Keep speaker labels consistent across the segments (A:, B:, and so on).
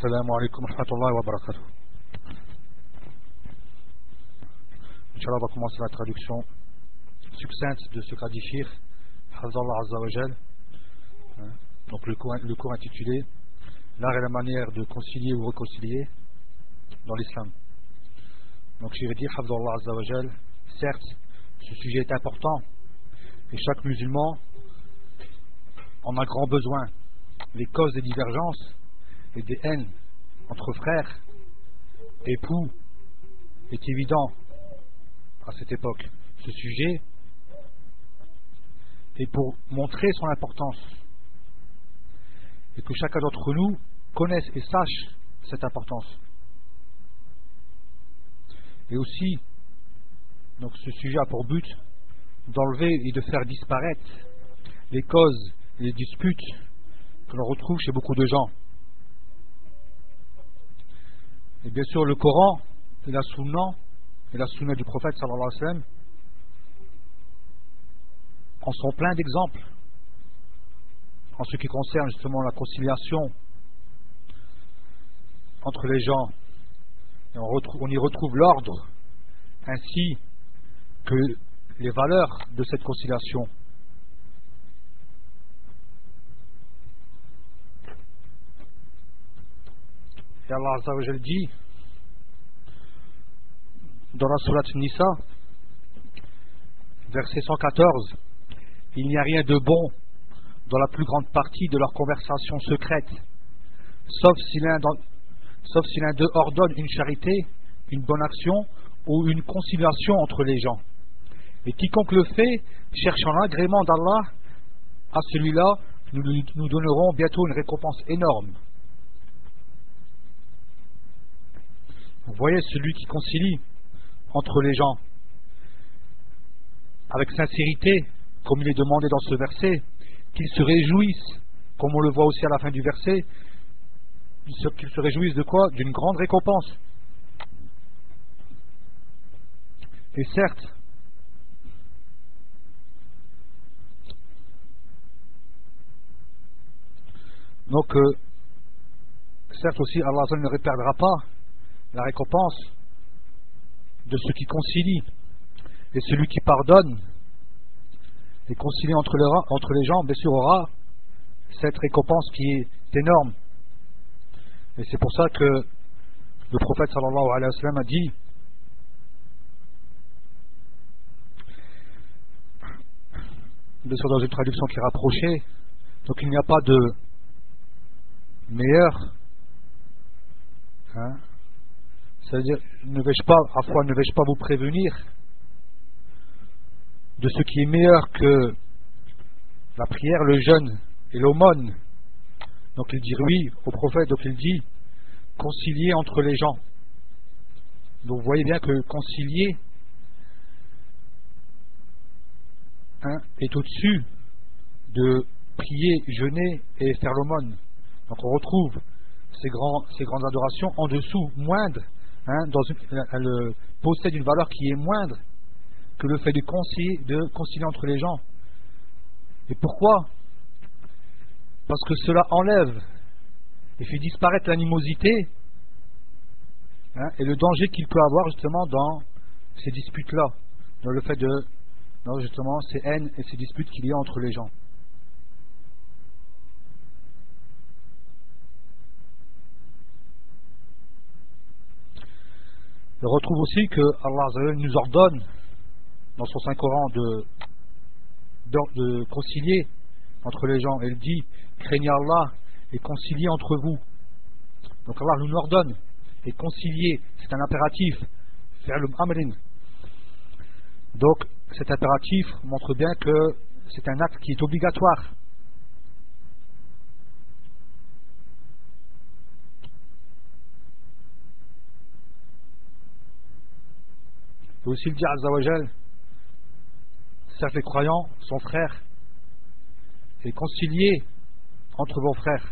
A: Assalamu alaikum wa rahmatullahi wa barakatuh. Inch'Allah, on va commencer la traduction succincte de ce qu'a dit Cheikh Hafzallah Azza wa Jal. Donc le cours intitulé L'art et la manière de concilier ou réconcilier dans l'islam. Donc Cheikh dit Hafzallah Azza wa Jal, certes ce sujet est important et chaque musulman en a grand besoin. Les causes des divergences et des haines entre frères, époux est évident à cette époque. Ce sujet est pour montrer son importance et que chacun d'entre nous connaisse et sache cette importance. Et aussi, donc ce sujet a pour but d'enlever et de faire disparaître les causes et les disputes que l'on retrouve chez beaucoup de gens. Et bien sûr le Coran et la sunna du prophète sallallahu alayhi wa sallam en sont pleins d'exemples en ce qui concerne justement la conciliation entre les gens. Et on y retrouve l'ordre ainsi que les valeurs de cette conciliation. Et Allah Azza wa Jal dit dans la sourate Nisa, verset 114, il n'y a rien de bon dans la plus grande partie de leur conversation secrète, sauf si l'un d'eux ordonne une charité, une bonne action ou une conciliation entre les gens. Et quiconque le fait, cherchant l'agrément d'Allah, à celui-là, nous donnerons bientôt une récompense énorme. Vous voyez, celui qui concilie entre les gens avec sincérité, comme il est demandé dans ce verset, qu'il se réjouisse, comme on le voit aussi à la fin du verset, qu'il se réjouisse de quoi? D'une grande récompense. Et certes, donc certes aussi Allah ne perdra pas la récompense de ceux qui concilient, et celui qui pardonne et concilie entre les gens, bien sûr aura cette récompense qui est énorme. Et c'est pour ça que le prophète sallallahu alayhi wa sallam a dit bien sûr dans une traduction qui est rapprochée, donc il n'y a pas de meilleur, c'est-à-dire, ne vais-je pas vous prévenir de ce qui est meilleur que la prière, le jeûne et l'aumône. Donc il dit oui au prophète, donc il dit concilier entre les gens. Donc vous voyez bien que concilier est au-dessus de prier, jeûner et faire l'aumône. Donc on retrouve ces grandes adorations en dessous, moindres, elle possède une valeur qui est moindre que le fait de concilier entre les gens. Et pourquoi? Parce que cela enlève et fait disparaître l'animosité et le danger qu'il peut avoir justement dans ces disputes-là, dans le fait dans justement ces haines et ces disputes qu'il y a entre les gens. On retrouve aussi que Allah nous ordonne dans son Saint-Coran de concilier entre les gens. Il dit craignez Allah et conciliez entre vous. Donc Allah nous ordonne et concilier, c'est un impératif, fi'l amrin. Donc cet impératif montre bien que c'est un acte qui est obligatoire. Et aussi il dit Azza wa Jal, certes les croyants sont frères, et concilier entre vos frères.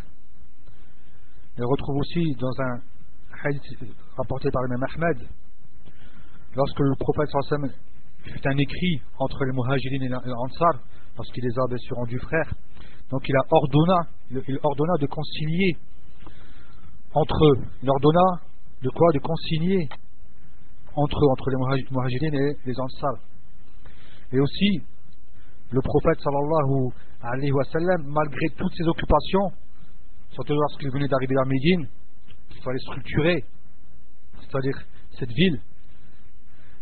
A: Et on retrouve aussi dans un hadith rapporté par l'imam Ahmed, lorsque le prophète sallallahu alayhi wa sallam fit un écrit entre les muhajirin et les ansar, lorsqu'il les a bien sûr rendus frères, donc il ordonna de concilier entre eux. Il leur donna de quoi? De consigner entre eux, entre les muhajirines et les ansar. Et aussi, le prophète sallallahu alayhi wa sallam, malgré toutes ses occupations, surtout lorsqu'il venait d'arriver à Médine, il fallait structurer, c'est-à-dire cette ville.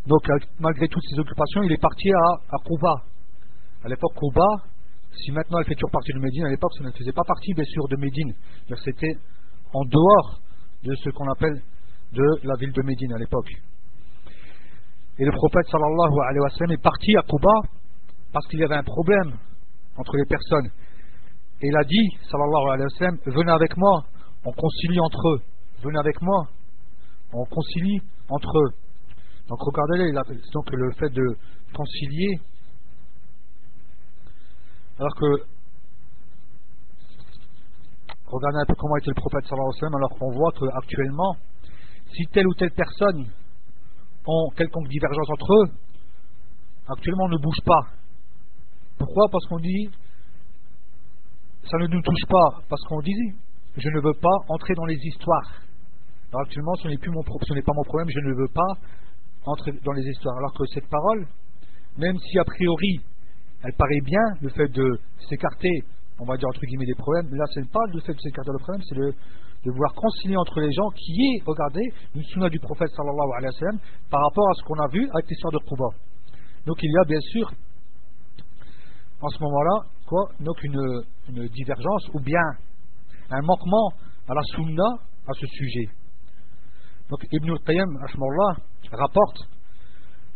A: Donc, malgré toutes ses occupations, il est parti à Quba. À l'époque, Quba, si maintenant elle fait toujours partie de Médine, à l'époque, ça ne faisait pas partie, bien sûr, de Médine. C'était en dehors de ce qu'on appelle de la ville de Médine à l'époque. Et le prophète sallallahu alayhi wa sallam est parti à Quba parce qu'il y avait un problème entre les personnes. Et il a dit, sallallahu alayhi wa sallam, venez avec moi, on concilie entre eux. Venez avec moi, on concilie entre eux. Donc regardez donc le fait de concilier, alors que regardez un peu comment était le prophète sallallahu alayhi wa sallam, alors qu'on voit qu'actuellement, si telle ou telle personne ont quelconque divergence entre eux, actuellement on ne bouge pas. Pourquoi? Parce qu'on dit ça ne nous touche pas, parce qu'on dit je ne veux pas entrer dans les histoires. Alors actuellement ce n'est pas mon problème, je ne veux pas entrer dans les histoires. Alors que cette parole, même si a priori elle paraît bien, le fait de s'écarter, on va dire entre guillemets, des problèmes, là ce n'est pas le fait de s'écarter des problèmes, c'est de vouloir concilier entre les gens, qui est, regardez, une sunna du prophète sallallahu alayhi wa sallam par rapport à ce qu'on a vu avec l'histoire de Quba. Donc il y a bien sûr en ce moment-là quoi, donc une divergence ou bien un manquement à la sunna à ce sujet. Donc Ibn al-Qayyim rapporte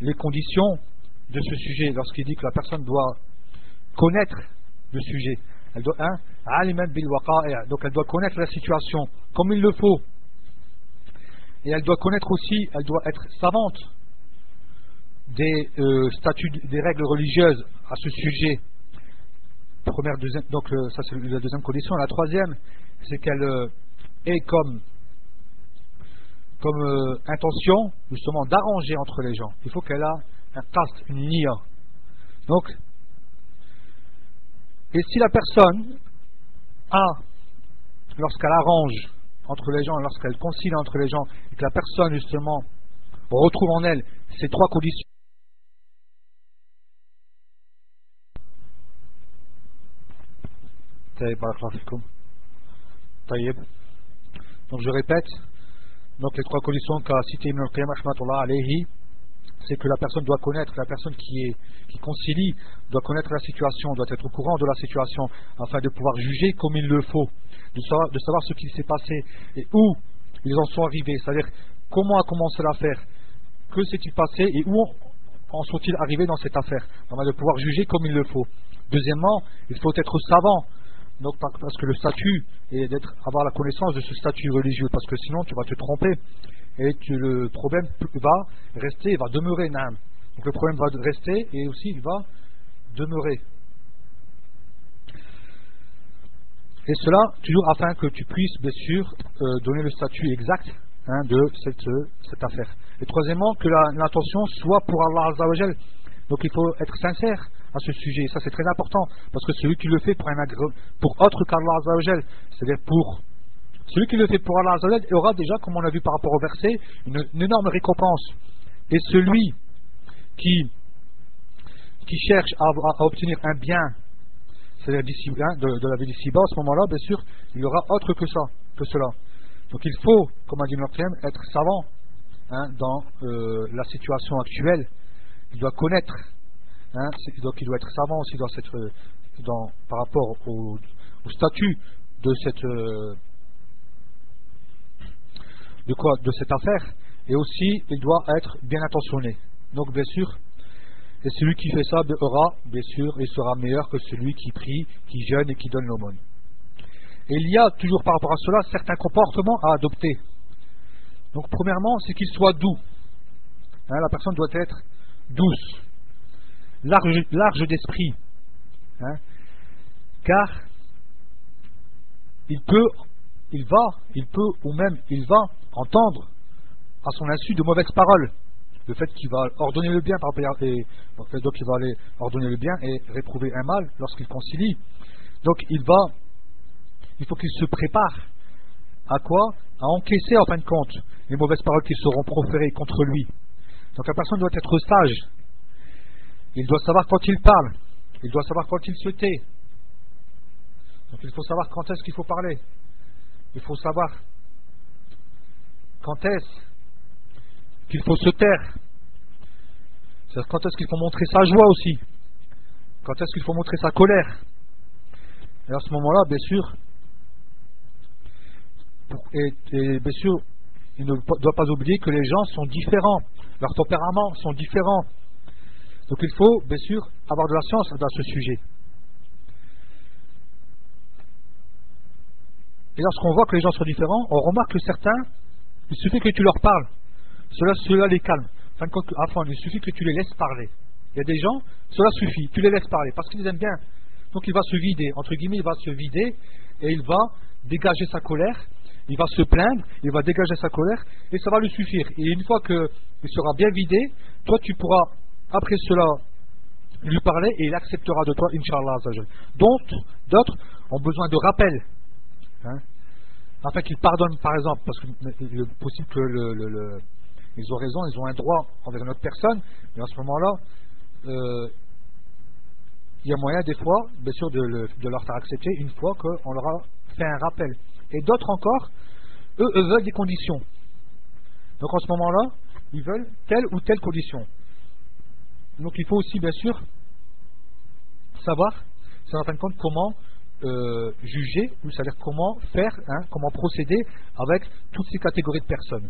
A: les conditions de ce sujet lorsqu'il dit que la personne doit connaître le sujet. Elle doit donc elle doit connaître la situation comme il le faut. Et elle doit connaître aussi, elle doit être savante des statuts, des règles religieuses à ce sujet. Première, deuxième, donc ça c'est la deuxième condition. La troisième, c'est qu'elle ait comme intention justement d'arranger entre les gens. Il faut qu'elle ait un qasd, une niya. Donc, et si la personne a, lorsqu'elle arrange entre les gens, lorsqu'elle concilie entre les gens, et que la personne justement retrouve en elle ces trois conditions. Donc je répète, donc les trois conditions qu'a cité Ibn al-Qayyim rahmatullah alayhi, c'est que la personne doit connaître, la personne qui concilie doit connaître la situation, doit être au courant de la situation afin de pouvoir juger comme il le faut, de savoir ce qui s'est passé et où ils en sont arrivés, c'est-à-dire comment a commencé l'affaire, que s'est-il passé et où en sont-ils arrivés dans cette affaire, afin de pouvoir juger comme il le faut. Deuxièmement, il faut être savant, donc parce que le statut est avoir la connaissance de ce statut religieux, parce que sinon tu vas te tromper. Et le problème va rester, va demeurer. Donc le problème va rester et aussi il va demeurer. Et cela toujours afin que tu puisses bien sûr donner le statut exact de cette affaire. Et troisièmement, que l'intention soit pour Allah Azza wa Jal. Donc il faut être sincère à ce sujet. Ça c'est très important, parce que celui qui le fait pour autre qu'Allah Azza wa Jal, c'est-à-dire pour celui qui le fait pour Allah Azza wa Jal, aura déjà, comme on a vu par rapport au verset, une énorme récompense. Et celui qui cherche à obtenir un bien, c'est-à-dire de la vie d'ici-bas, à ce moment-là, bien sûr, il y aura autre que cela. Donc il faut, comme a dit notre thème, être savant dans la situation actuelle. Il doit connaître, donc il doit être savant aussi par rapport au statut de cette affaire, et aussi il doit être bien intentionné. Donc bien sûr, et celui qui fait ça aura, bien sûr, il sera meilleur que celui qui prie, qui jeûne et qui donne l'aumône. Et il y a toujours par rapport à cela certains comportements à adopter. Donc premièrement, c'est qu'il soit doux. La personne doit être douce, large d'esprit, car il peut va entendre à son insu de mauvaises paroles. Le fait qu'il va ordonner le bien, donc il va aller ordonner le bien et réprouver un mal lorsqu'il concilie. Donc il faut qu'il se prépare à quoi? à encaisser en fin de compte les mauvaises paroles qui seront proférées contre lui. Donc la personne doit être sage. Il doit savoir quand il parle. Il doit savoir quand il se tait. Donc il faut savoir quand est-ce qu'il faut parler. Il faut savoir quand est-ce qu'il faut se taire. C'est-à-dire quand est-ce qu'il faut montrer sa joie aussi. Quand est-ce qu'il faut montrer sa colère. Et à ce moment-là, bien sûr, et bien sûr, il ne doit pas oublier que les gens sont différents. Leurs tempéraments sont différents. Donc il faut, bien sûr, avoir de la science dans ce sujet. Et lorsqu'on voit que les gens sont différents, on remarque que certains, il suffit que tu leur parles. Cela les calme. Enfin, il suffit que tu les laisses parler. Il y a des gens, cela suffit, tu les laisses parler, parce qu'ils aiment bien. Donc il va se vider, entre guillemets, il va se vider, et il va dégager sa colère, il va se plaindre, il va dégager sa colère, et ça va lui suffire. Et une fois qu'il sera bien vidé, toi tu pourras, après cela, lui parler, et il acceptera de toi, Inch'Allah. D'autres ont besoin de rappel, hein, afin qu'ils pardonnent, par exemple, parce qu'il est possible que ils ont raison, ils ont un droit envers une autre personne, mais à ce moment-là, il y a moyen des fois, bien sûr, de leur faire accepter une fois qu'on leur a fait un rappel. Et d'autres encore, eux veulent des conditions. Donc en ce moment-là, ils veulent telle ou telle condition. Donc il faut aussi, bien sûr, savoir, c'est en fin de compte, comment juger, c'est-à-dire comment faire, hein, comment procéder avec toutes ces catégories de personnes.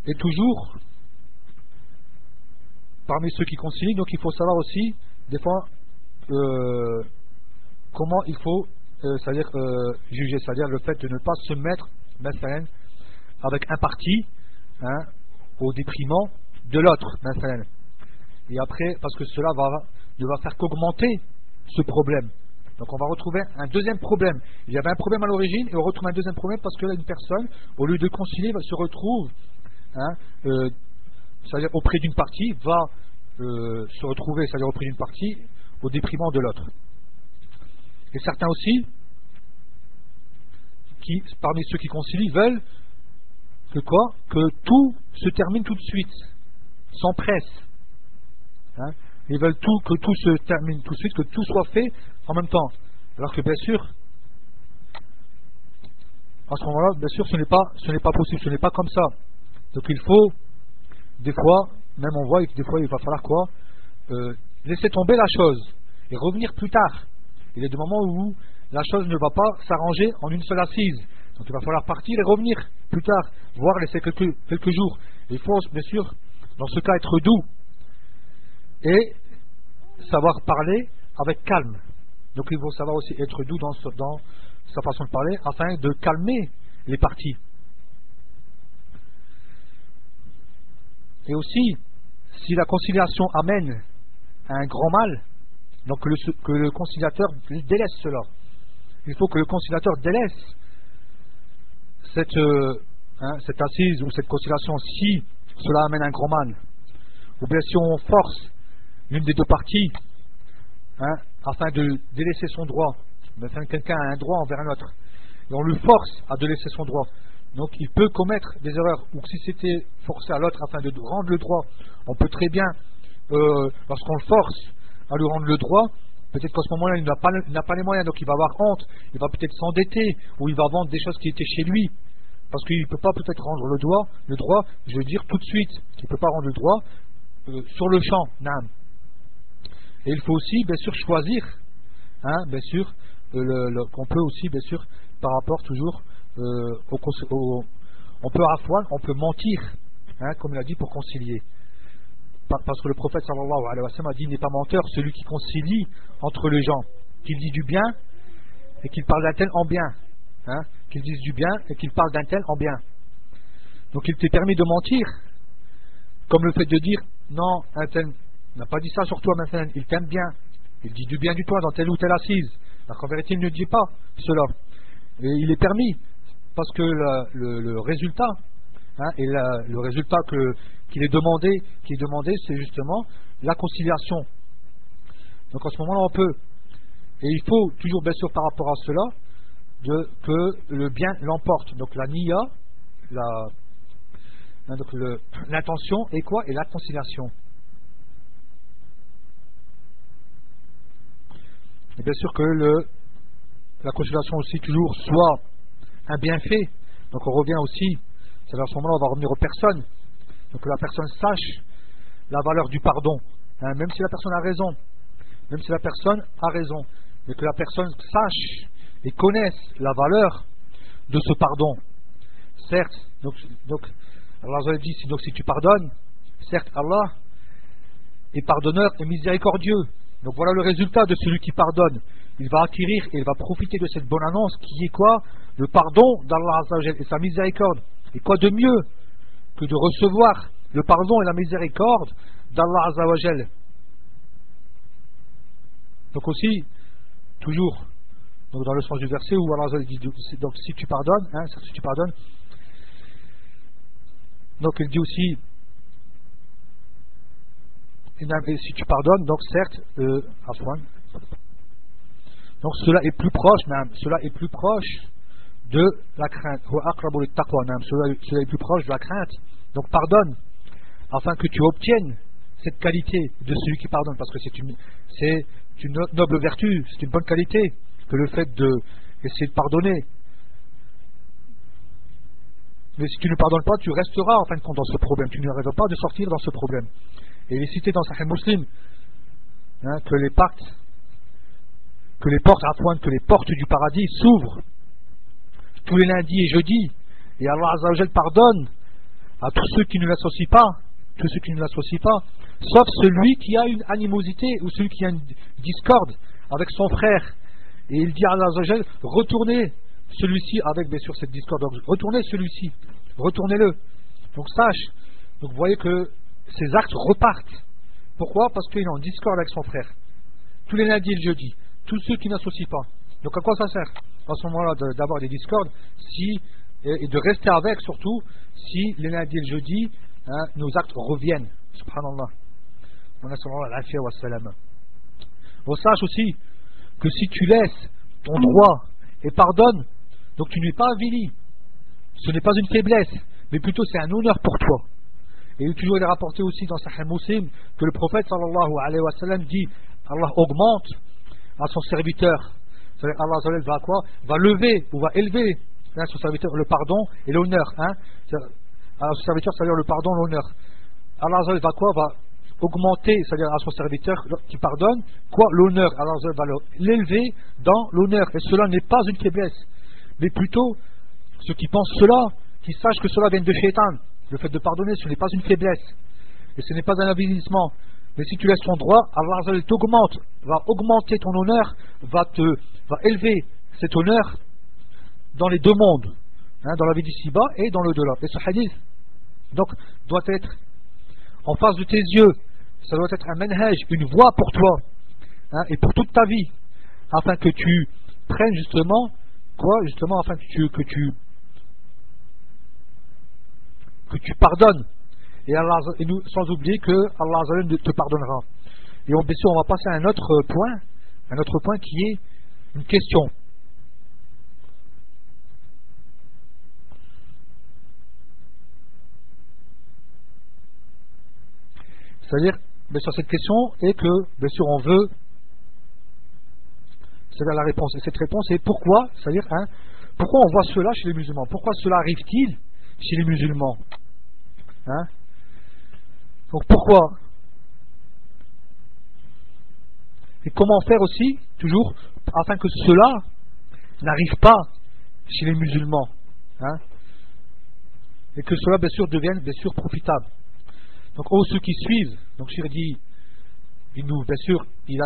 A: Et toujours, parmi ceux qui concilient, donc il faut savoir aussi, des fois, comment il faut c'est-à-dire juger, c'est-à-dire le fait de ne pas se mettre avec un parti, hein, au détriment de l'autre. Et après, parce que cela ne va faire qu'augmenter ce problème. Donc on va retrouver un deuxième problème. Il y avait un problème à l'origine et on retrouve un deuxième problème parce que là, une personne, au lieu de concilier, se retrouve, hein, c'est-à-dire auprès d'une partie, va se retrouver, c'est-à-dire auprès d'une partie, au détriment de l'autre. Et certains aussi, parmi ceux qui concilient, veulent que tout se termine tout de suite, sans presse. Hein, ils veulent que tout se termine tout de suite, que tout soit fait en même temps. Alors que bien sûr, à ce moment-là, bien sûr, ce n'est pas possible, ce n'est pas comme ça. Donc il faut, des fois, même on voit que des fois il va falloir laisser tomber la chose et revenir plus tard. Il y a des moments où la chose ne va pas s'arranger en une seule assise. Donc il va falloir partir et revenir plus tard, voire laisser quelques jours. Et il faut bien sûr, dans ce cas, être doux et savoir parler avec calme. Donc il faut savoir aussi être doux dans sa façon de parler afin de calmer les parties. Et aussi, si la conciliation amène à un grand mal, donc que le conciliateur délaisse cela. Il faut que le conciliateur délaisse cette assise ou cette conciliation si cela amène un grand mal. Ou bien si on force l'une des deux parties, hein, afin de délaisser son droit. Enfin, quelqu'un a un droit envers un autre. Et on le force à délaisser son droit. Donc il peut commettre des erreurs. Ou si c'était forcé à l'autre afin de rendre le droit, on peut très bien, lorsqu'on le force à lui rendre le droit, peut-être qu'à ce moment-là il n'a pas les moyens, donc il va avoir honte, il va peut-être s'endetter, ou il va vendre des choses qui étaient chez lui, parce qu'il ne peut pas peut-être rendre le droit, je veux dire tout de suite, il ne peut pas rendre le droit sur le champ, nam. Et il faut aussi bien sûr choisir, hein, bien sûr, qu'on peut aussi bien sûr, par rapport toujours, on peut à la fois, on peut mentir, hein, comme il a dit, pour concilier. Parce que le prophète sallallahu alayhi wa sallam a dit: n'est pas menteur celui qui concilie entre les gens, qu'il dit du bien et qu'il parle d'un tel en bien, hein, qu'il dise du bien et qu'il parle d'un tel en bien. Donc il t'est permis de mentir, comme le fait de dire non, un tel n'a pas dit ça sur toi maintenant, il t'aime bien, il dit du bien du toi dans telle ou telle assise, alors qu'en vérité il ne dit pas cela. Et il est permis parce que le résultat, hein, et le résultat qui est demandé, c'est justement la conciliation. Donc en ce moment-là, on peut Et il faut toujours, bien sûr, par rapport à cela, que le bien l'emporte. Donc la niya, donc l'intention est quoi? Et la conciliation. Et bien sûr que la conciliation aussi toujours soit un bienfait. Donc on revient aussi, c'est-à-dire à ce moment-là on va revenir aux personnes. Donc que la personne sache la valeur du pardon, hein, même si la personne a raison, mais que la personne sache et connaisse la valeur de ce pardon. Certes, donc Allah dit, donc si tu pardonnes, certes Allah est pardonneur et miséricordieux. Donc voilà le résultat de celui qui pardonne. Il va acquérir et il va profiter de cette bonne annonce qui est quoi? Le pardon d'Allah Azza wa Jal et sa miséricorde. Et quoi de mieux que de recevoir le pardon et la miséricorde d'Allah Azza wa Jal. Donc aussi, toujours, donc dans le sens du verset où Allah Azza wa Jal dit, donc si tu pardonnes, hein, si tu pardonnes, donc il dit aussi, si tu pardonnes, donc certes, donc cela est plus proche de la crainte. Cela est plus proche de la crainte. Donc pardonne, afin que tu obtiennes cette qualité de celui qui pardonne, parce que c'est une noble vertu, c'est une bonne qualité que le fait d'essayer de pardonner. Mais si tu ne pardonnes pas, tu resteras en fin de compte dans ce problème, tu n'arriveras pas de sortir dans ce problème. Et il est cité dans Sahih Muslim, hein, que les portes du paradis s'ouvrent tous les lundis et jeudis, et Allah Azza wa Jal pardonne à tous ceux qui ne l'associent pas, sauf celui qui a une animosité ou celui qui a une discorde avec son frère. Et il dit à Allah Azza wa Jal, retournez celui-ci avec bien sûr cette discorde, donc retournez celui-ci, retournez-le. Donc sache, donc vous voyez que ces actes repartent. Pourquoi? Parce qu'il est en discorde avec son frère. Tous les lundis et le jeudi. Tous ceux qui n'associent pas. Donc à quoi ça sert à ce moment-là d'avoir des discordes et de rester avec surtout si les lundis et le jeudi, hein, nos actes reviennent. Subhanallah. On sache aussi que si tu laisses ton droit et pardonnes, donc tu n'es pas avili. Ce n'est pas une faiblesse, mais plutôt c'est un honneur pour toi. Et toujours il est rapporté aussi dans Sahih Muslim que le prophète sallallahu alayhi wa sallam dit, Allah augmente à son serviteur. C'est-à-dire Allah va quoi? Va lever ou va élever, hein, son serviteur le pardon et l'honneur. Hein. À son serviteur, c'est-à-dire le pardon, l'honneur. Allah va quoi? Va augmenter, c'est-à-dire à son serviteur qui pardonne, quoi? L'honneur. Allah va l'élever dans l'honneur. Et cela n'est pas une faiblesse, mais plutôt ceux qui pensent cela, qui sachent que cela vient de Shaitan. Le fait de pardonner, ce n'est pas une faiblesse. Et ce n'est pas un avilissement. Mais si tu laisses ton droit, Allah t'augmente, va augmenter ton honneur, va élever cet honneur dans les deux mondes, hein, dans la vie d'ici-bas et dans l'au-delà. Et ce hadith, donc, doit être en face de tes yeux. Ça doit être un manhaj, une voie pour toi, hein, et pour toute ta vie, afin que tu prennes justement, afin que tu pardonnes. Et sans oublier que Allah te pardonnera. Et bien sûr, on va passer à un autre point qui est une question. C'est-à-dire, bien sûr, cette question est que, bien sûr, on veut, c'est-à-dire la réponse. Et cette réponse est pourquoi, c'est-à-dire, hein, pourquoi on voit cela chez les musulmans? Pourquoi cela arrive-t-il chez les musulmans? Hein? Donc pourquoi? Et comment faire aussi, toujours, afin que cela n'arrive pas chez les musulmans, hein? Et que cela, bien sûr, devienne, bien sûr, profitable. Donc, ceux qui suivent, donc Shir dit, bien sûr, il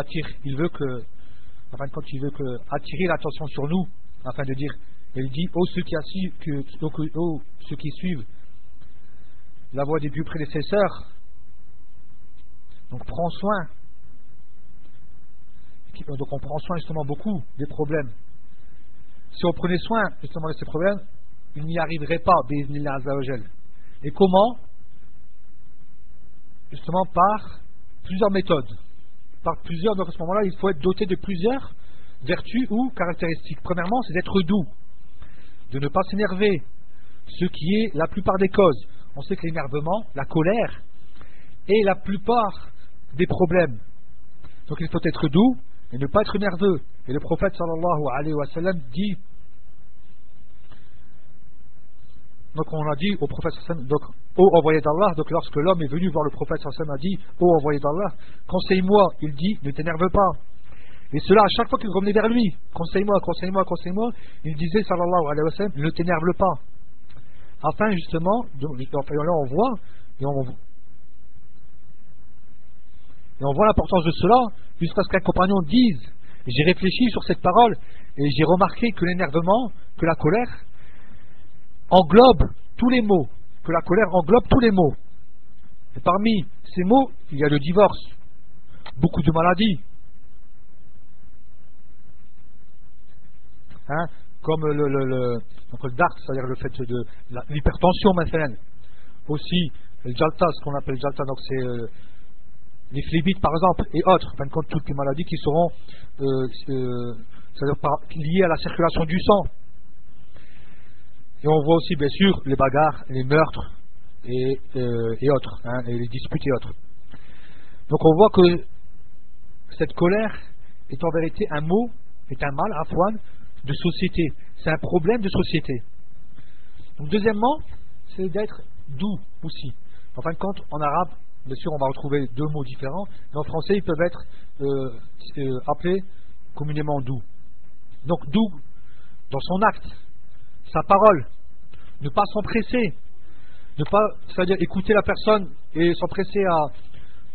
A: veut que, enfin, quand il veut attirer l'attention sur nous, afin de dire, il dit, ceux qui suivent la voie des plus prédécesseurs, donc prends soin. Donc on prend soin justement beaucoup des problèmes. Si on prenait soin justement de ces problèmes, il n'y arriverait pas, bi'idhnillah azza wa jal. Et comment? Justement par plusieurs méthodes. Donc à ce moment-là, il faut être doté de plusieurs vertus ou caractéristiques. Premièrement, c'est d'être doux, de ne pas s'énerver, ce qui est la plupart des causes. On sait que l'énervement, la colère, est la plupart des problèmes. Donc il faut être doux et ne pas être nerveux. Et le prophète sallallahu alayhi wa sallam dit, donc on a dit au prophète sallallahu alayhi wa sallam, donc ô envoyé d'Allah, donc lorsque l'homme est venu voir le prophète sallallahu alayhi wa sallam, a dit, ô envoyé d'Allah, conseille-moi, il dit, ne t'énerve pas. Et cela à chaque fois qu'il revenait vers lui, conseille-moi, conseille-moi, conseille-moi, il disait sallallahu alayhi wa sallam, ne t'énerve pas. Afin justement, donc, là on voit, et on voit l'importance de cela, jusqu'à ce qu'un compagnon dise, j'ai réfléchi sur cette parole, et j'ai remarqué que l'énervement, que la colère, englobe tous les maux, que la colère englobe tous les maux. Et parmi ces maux, il y a le divorce, beaucoup de maladies, comme donc le dart, c'est-à-dire le fait de l'hypertension maintenant. Aussi le jalta, ce qu'on appelle jalta, donc c'est les phlébites par exemple et autres, enfin compte toutes les maladies qui seront liées à la circulation du sang. Et on voit aussi bien sûr les bagarres, les meurtres et autres, et les disputes et autres. Donc on voit que cette colère est en vérité un mot, est un mal, afwan, de société. C'est un problème de société. Donc deuxièmement, c'est d'être doux aussi. En fin de compte, en arabe, bien sûr, on va retrouver deux mots différents, mais en français, ils peuvent être appelés communément doux. Donc doux dans son acte, sa parole, ne pas s'empresser, ne pas, c'est-à-dire écouter la personne et s'empresser à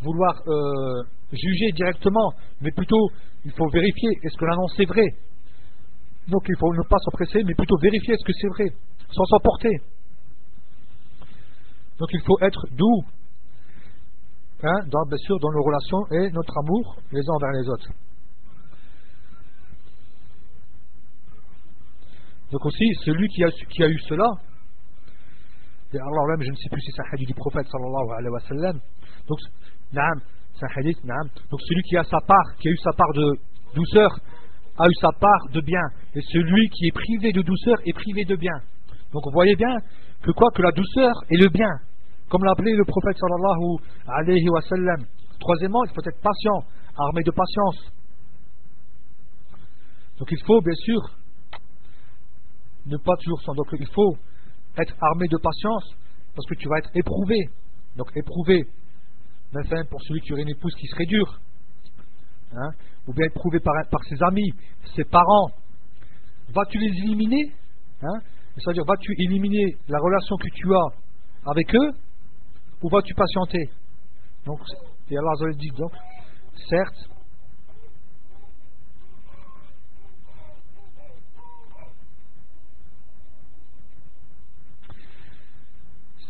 A: vouloir juger directement, mais plutôt, il faut vérifier, est-ce que l'annonce est vraie? Donc il faut ne pas s'empresser, mais plutôt vérifier est-ce que c'est vrai, sans s'emporter. Donc il faut être doux, bien sûr, dans nos relations et notre amour les uns envers les autres. Donc aussi, celui qui a eu cela, et alors même je ne sais plus si c'est un hadith du prophète sallallahu alayhi wa sallam, donc c'est un hadith, donc celui qui a sa part, qui a eu sa part de douceur, a eu sa part de bien, et celui qui est privé de douceur est privé de bien. Donc vous voyez bien que quoi, que la douceur est le bien, comme l'a appelé le prophète sallallahu alayhi wa sallam. Troisièmement, il faut être patient, armé de patience. Donc il faut bien sûr ne pas toujours sans. Donc il faut être armé de patience parce que tu vas être éprouvé. Donc éprouvé, même pour celui qui aurait une épouse qui serait dure, ou bien éprouvé par ses amis, ses parents. Vas-tu les éliminer, c'est-à-dire vas-tu éliminer la relation que tu as avec eux, ou vas-tu patienter? Donc, et Allah Azza wa Jalla dit donc, certes,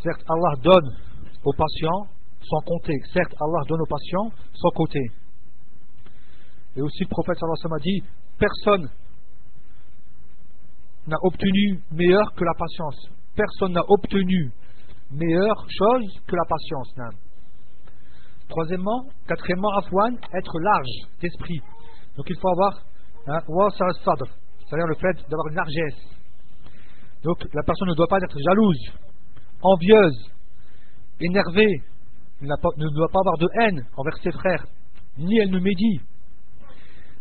A: Allah donne aux patients sans compter. Certes, Allah donne aux patients sans compter. Et aussi le prophète sallallahu alayhi wa sallam a dit, personne n'a obtenu meilleur que la patience. Personne n'a obtenu meilleure chose que la patience. Troisièmement, quatrièmement, afwan, être large d'esprit. Donc il faut avoir c'est-à-dire le fait d'avoir une largesse. Donc la personne ne doit pas être jalouse, envieuse, énervée, ne doit pas avoir de haine envers ses frères, ni elle ne médit,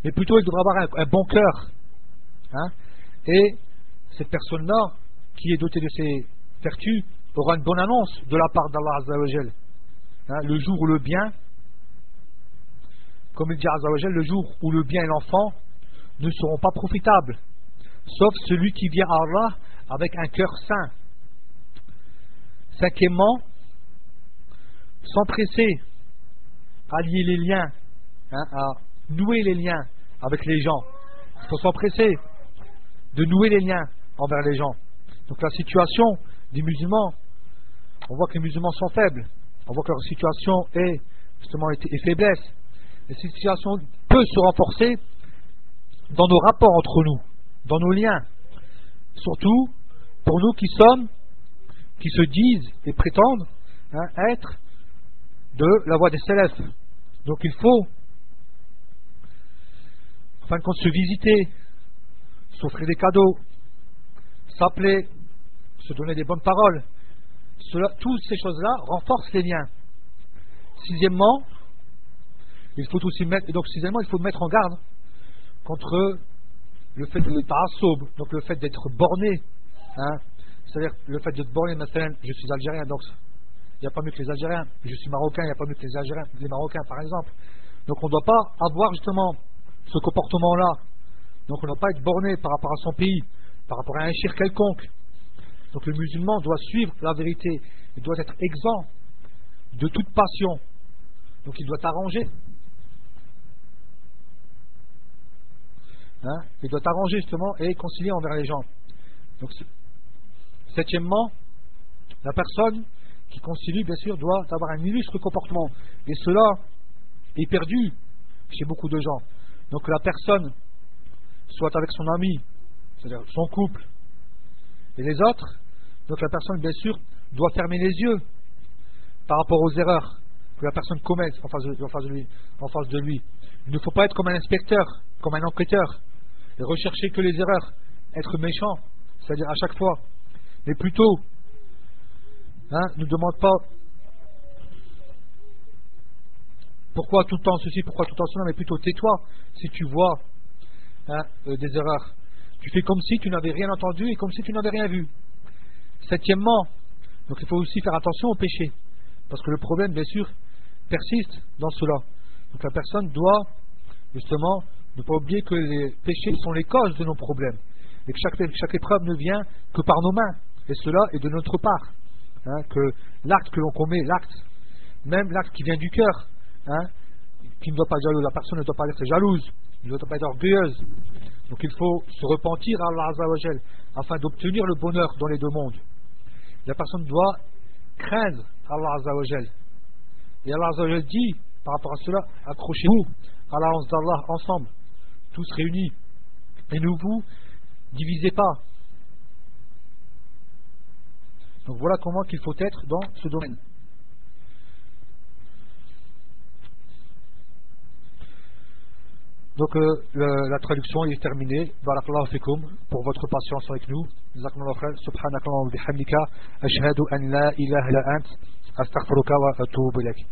A: mais plutôt elle devra avoir un bon cœur. Et cette personne-là, qui est dotée de ces vertus, aura une bonne annonce de la part d'Allah Azza wa Jal. Le jour où le bien, comme il dit Azza wa Jal, le jour où le bien et l'enfant ne seront pas profitables, sauf celui qui vient à Allah avec un cœur sain. Cinquièmement, s'empresser à lier les liens, à nouer les liens avec les gens. Il faut s'empresser de nouer les liens envers les gens. Donc la situation des musulmans, on voit que les musulmans sont faibles, on voit que leur situation est justement est faiblesse. Et cette situation peut se renforcer dans nos rapports entre nous, dans nos liens, surtout pour nous qui se disent et prétendent être de la voie des salafs. Donc il faut fin de compte se visiter, s'offrir des cadeaux, s'appeler, se donner des bonnes paroles. Toutes ces choses-là renforcent les liens. Sixièmement, il faut mettre en garde contre le fait de ta'assoub, donc le fait d'être borné, hein, c'est-à-dire le fait d'être borné, maintenant, je suis algérien, donc il n'y a pas mieux que les Algériens, je suis marocain, il n'y a pas mieux que les Algériens, les Marocains par exemple. Donc on ne doit pas avoir justement ce comportement-là. Donc on ne doit pas être borné par rapport à son pays, par rapport à un shirk quelconque. Donc le musulman doit suivre la vérité, il doit être exempt de toute passion. Donc il doit t'arranger. Hein, il doit t'arranger justement et concilier envers les gens. Donc, septièmement, la personne qui concilie, bien sûr, doit avoir un illustre comportement. Et cela est perdu chez beaucoup de gens. Donc la personne, soit avec son ami, c'est-à-dire son couple, et les autres, donc la personne, bien sûr, doit fermer les yeux par rapport aux erreurs que la personne commet en face de lui. Il ne faut pas être comme un inspecteur, comme un enquêteur, et rechercher que les erreurs, être méchant, c'est-à-dire à chaque fois, mais plutôt, ne demande pas pourquoi tout le temps ceci, pourquoi tout le temps cela, mais plutôt tais-toi si tu vois des erreurs. Tu fais comme si tu n'avais rien entendu et comme si tu n'avais rien vu. Septièmement, donc il faut aussi faire attention au péché, parce que le problème, bien sûr, persiste dans cela. Donc la personne doit justement ne pas oublier que les péchés sont les causes de nos problèmes et que chaque épreuve ne vient que par nos mains, et cela est de notre part. Que l'acte que l'on commet, même l'acte qui vient du cœur, qui ne doit pas être jaloux, la personne ne doit pas être jalouse, ne doit pas être orgueilleuse. Donc il faut se repentir à Allah Azza wa Jal afin d'obtenir le bonheur dans les deux mondes. La personne doit craindre Allah Azza wa Jal. Et Allah Azza wa Jal dit par rapport à cela, accrochez-vous à la hanse d'Allah ensemble, tous réunis, et ne vous divisez pas. Donc voilà comment qu'il faut être dans ce domaine. Donc la traduction est terminée. Barakallahu fikum pour votre patience avec nous. Jazakumullahu khair. Subhanakallahumma wa bihamdika ashhadu an la ilaha illa ant astaghfiruka wa atubu ilaik.